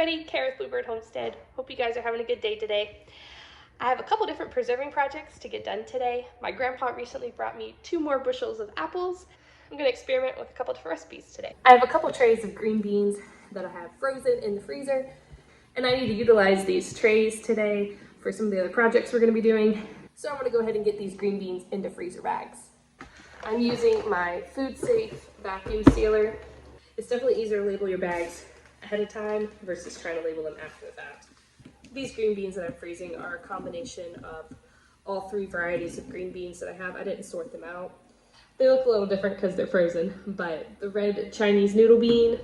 everybody, Cara with Bluebird Homestead. Hope you guys are having a good day today. I have a couple different preserving projects to get done today. My grandpa recently brought me 2 more bushels of apples. I'm going to experiment with a couple different recipes today. I have a couple trays of green beans that I have frozen in the freezer, and I need to utilize these trays today for some of the other projects we're going to be doing. So I'm going to go ahead and get these green beans into freezer bags. I'm using my food safe vacuum sealer. It's definitely easier to label your bags ahead of time versus trying to label them after the fact. These green beans that I'm freezing are a combination of all 3 varieties of green beans that I have. I didn't sort them out. They look a little different because they're frozen, but the red Chinese noodle bean,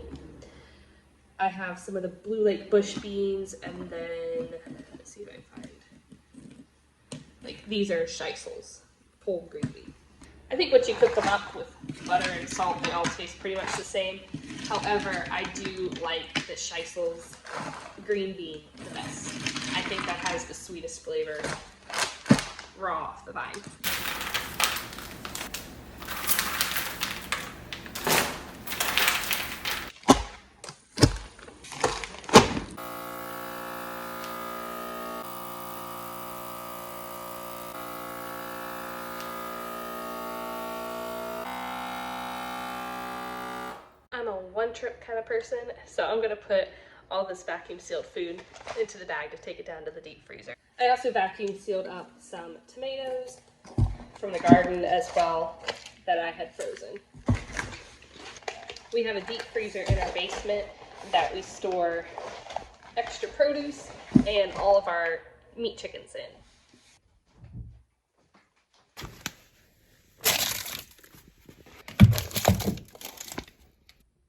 I have some of the Blue Lake bush beans, and then, let's see if I can find, like these are Scheisels, whole green bean. I think once you cook them up with butter and salt, they all taste pretty much the same. However, I do like the Scheisels green bean the best. I think that has the sweetest flavor raw off the vine. I'm a one-trip kind of person, so I'm gonna put all this vacuum sealed food into the bag to take it down to the deep freezer. I also vacuum sealed up some tomatoes from the garden as well that I had frozen. We have a deep freezer in our basement that we store extra produce and all of our meat chickens in.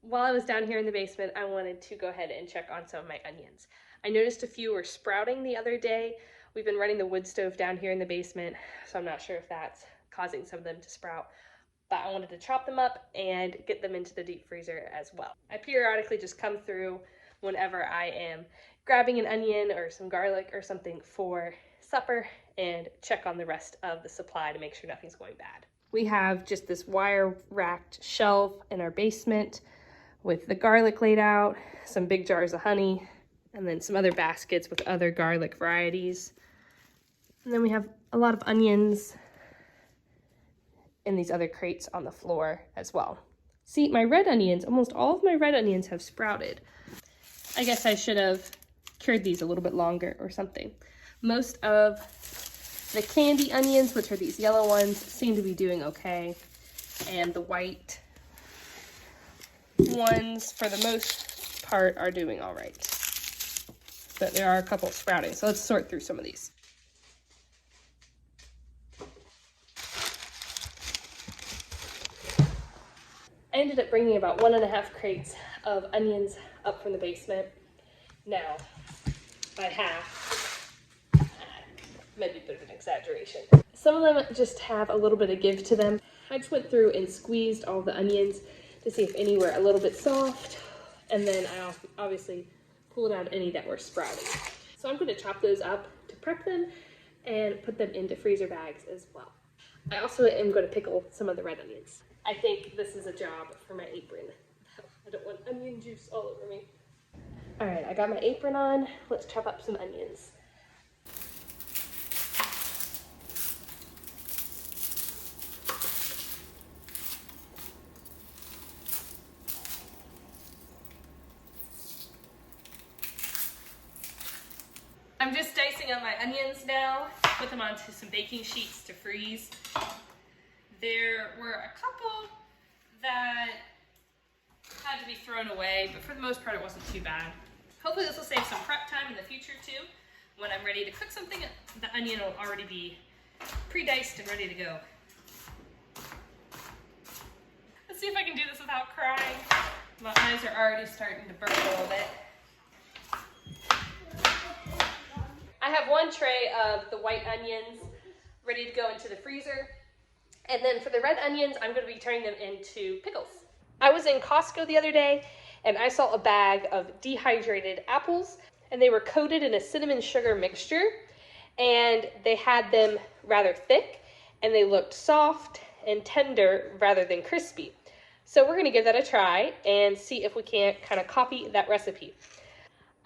While I was down here in the basement, I wanted to go ahead and check on some of my onions. I noticed a few were sprouting the other day. We've been running the wood stove down here in the basement, so I'm not sure if that's causing some of them to sprout, but I wanted to chop them up and get them into the deep freezer as well. I periodically just come through whenever I am grabbing an onion or some garlic or something for supper and check on the rest of the supply to make sure nothing's going bad. We have just this wire racked shelf in our basement with the garlic laid out, some big jars of honey, and then some other baskets with other garlic varieties. And then we have a lot of onions in these other crates on the floor as well. See, my red onions, almost all of my red onions have sprouted. I guess I should have cured these a little bit longer or something. Most of the candy onions, which are these yellow ones, seem to be doing okay. And the white ones, for the most part, are doing all right. But there are a couple sprouting, so let's sort through some of these. I ended up bringing about 1.5 crates of onions up from the basement. Now, by half, maybe a bit of an exaggeration. Some of them just have a little bit of give to them. I just went through and squeezed all the onions to see if any were a little bit soft, and then I obviously pulled out any that were sprouting. So I'm going to chop those up to prep them and put them into freezer bags as well. I also am going to pickle some of the red onions. I think this is a job for my apron. I don't want onion juice all over me. All right, I got my apron on. Let's chop up some onions. I'm just dicing up my onions now, put them onto some baking sheets to freeze. There were a couple that had to be thrown away, but for the most part it wasn't too bad. Hopefully this will save some prep time in the future too. When I'm ready to cook something, the onion will already be pre-diced and ready to go. Let's see if I can do this without crying. My eyes are already starting to burn a little bit. I have 1 tray of the white onions ready to go into the freezer. And then for the red onions, I'm going to be turning them into pickles. I was in Costco the other day and I saw a bag of dehydrated apples, and they were coated in a cinnamon sugar mixture, and they had them rather thick and they looked soft and tender rather than crispy. So we're going to give that a try and see if we can't kind of copy that recipe.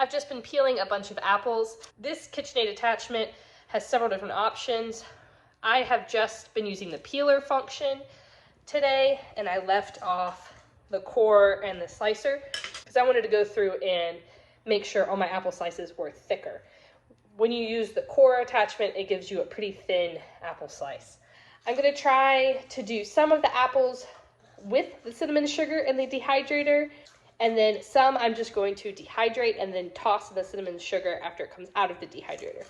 I've just been peeling a bunch of apples. This KitchenAid attachment has several different options. I have just been using the peeler function today, and I left off the core and the slicer because I wanted to go through and make sure all my apple slices were thicker. When you use the core attachment, it gives you a pretty thin apple slice. I'm gonna try to do some of the apples with the cinnamon sugar in the dehydrator, and then some I'm just going to dehydrate and then toss the cinnamon sugar after it comes out of the dehydrator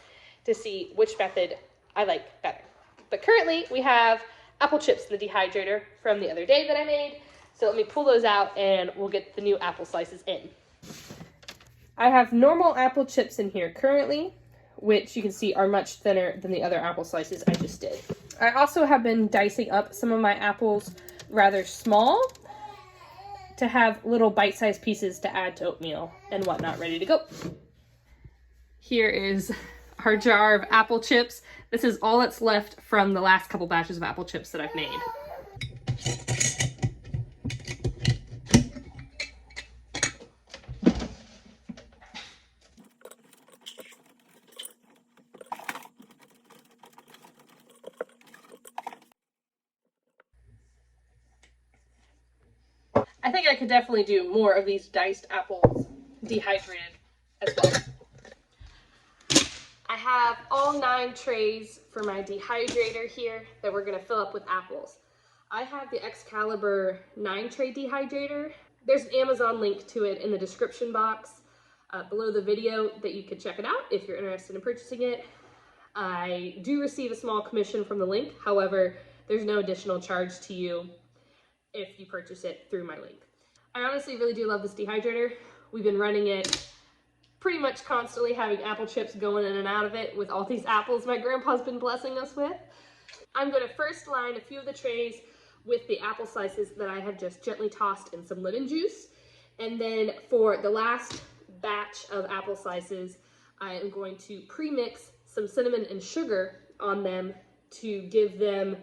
to see which method I like better. But currently we have apple chips in the dehydrator from the other day that I made. So let me pull those out and we'll get the new apple slices in. I have normal apple chips in here currently, which you can see are much thinner than the other apple slices I just did. I also have been dicing up some of my apples rather small to have little bite-sized pieces to add to oatmeal and whatnot ready to go. Here is our jar of apple chips. This is all that's left from the last couple batches of apple chips that I've made. I think I could definitely do more of these diced apples dehydrated as well. I have all 9 trays for my dehydrator here that we're gonna fill up with apples. I have the Excalibur 9-tray dehydrator. There's an Amazon link to it in the description box below the video that you could check it out if you're interested in purchasing it. I do receive a small commission from the link. However, there's no additional charge to you if you purchase it through my link. I honestly really do love this dehydrator. We've been running it pretty much constantly, having apple chips going in and out of it with all these apples my grandpa's been blessing us with. I'm going to first line a few of the trays with the apple slices that I have just gently tossed in some lemon juice. And then for the last batch of apple slices, I am going to pre-mix some cinnamon and sugar on them to give them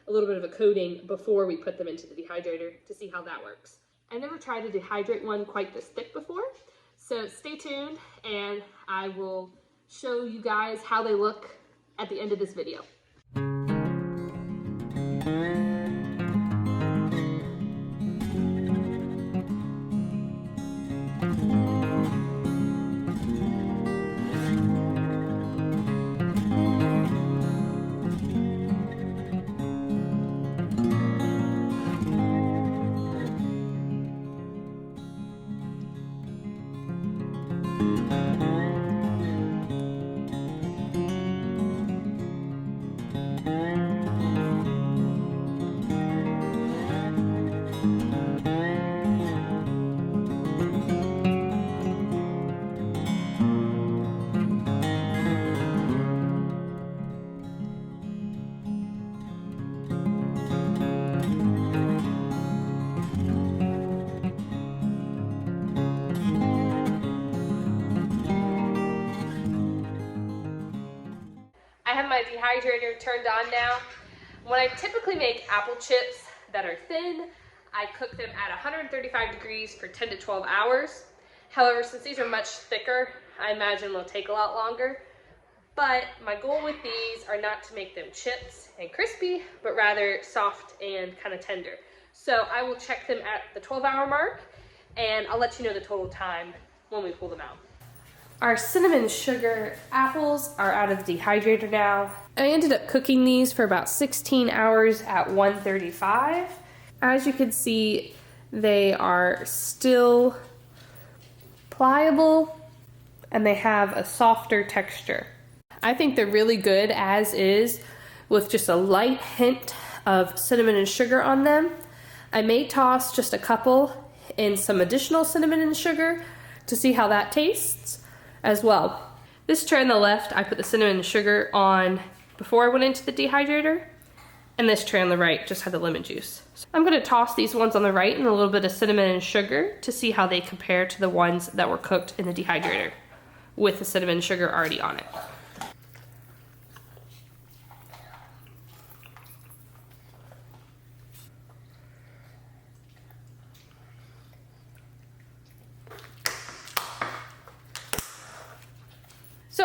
a little bit of a coating before we put them into the dehydrator to see how that works. I never tried to dehydrate one quite this thick before, so stay tuned and I will show you guys how they look at the end of this video. I have my dehydrator turned on now. When I typically make apple chips that are thin, I cook them at 135 degrees for 10 to 12 hours. However, since these are much thicker, I imagine they'll take a lot longer. But my goal with these are not to make them chips and crispy, but rather soft and kind of tender. So I will check them at the 12-hour mark, and I'll let you know the total time when we pull them out. Our cinnamon sugar apples are out of the dehydrator now. I ended up cooking these for about 16 hours at 135. As you can see, they are still pliable and they have a softer texture. I think they're really good as is with just a light hint of cinnamon and sugar on them. I may toss just a couple in some additional cinnamon and sugar to see how that tastes as well. This tray on the left, I put the cinnamon and sugar on before I went into the dehydrator, and this tray on the right just had the lemon juice. So I'm gonna toss these ones on the right in a little bit of cinnamon and sugar to see how they compare to the ones that were cooked in the dehydrator with the cinnamon and sugar already on it.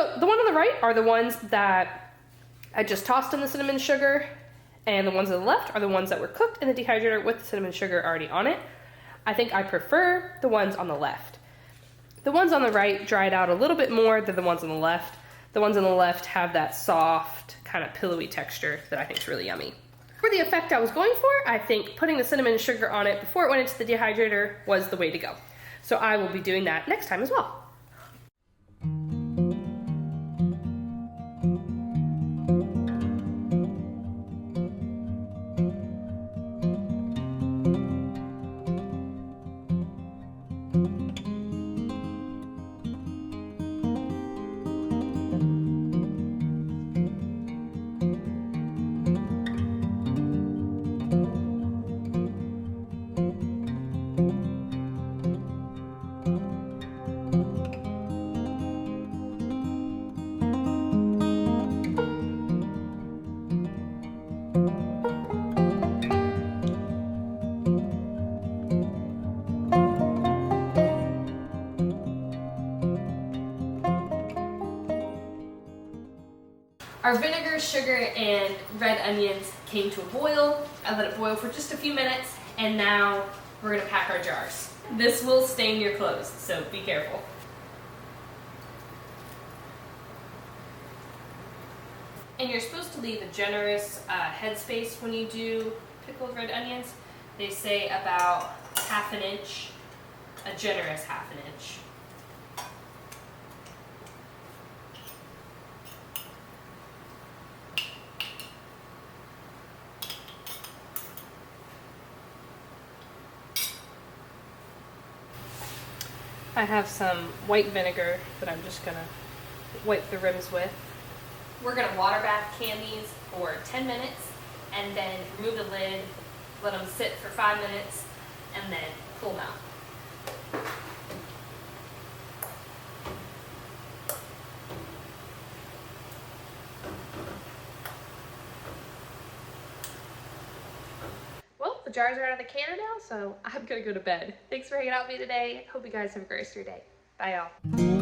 So the one on the right are the ones that I just tossed in the cinnamon sugar, and the ones on the left are the ones that were cooked in the dehydrator with the cinnamon sugar already on it. I think I prefer the ones on the left. The ones on the right dried out a little bit more than the ones on the left. The ones on the left have that soft, kind of pillowy texture that I think is really yummy. For the effect I was going for, I think putting the cinnamon sugar on it before it went into the dehydrator was the way to go. So I will be doing that next time as well. Our vinegar, sugar, and red onions came to a boil. I let it boil for just a few minutes, and now we're gonna pack our jars. This will stain your clothes, so be careful. And you're supposed to leave a generous headspace when you do pickled red onions. They say about ½ an inch, a generous ½ an inch. I have some white vinegar that I'm just gonna wipe the rims with. We're gonna water bath candies for 10 minutes and then remove the lid, let them sit for 5 minutes, and then pull them out. Well, the jars are out of the canner now, so I'm gonna go to bed. Thanks for hanging out with me today. Hope you guys have a great rest of your day. Bye, y'all.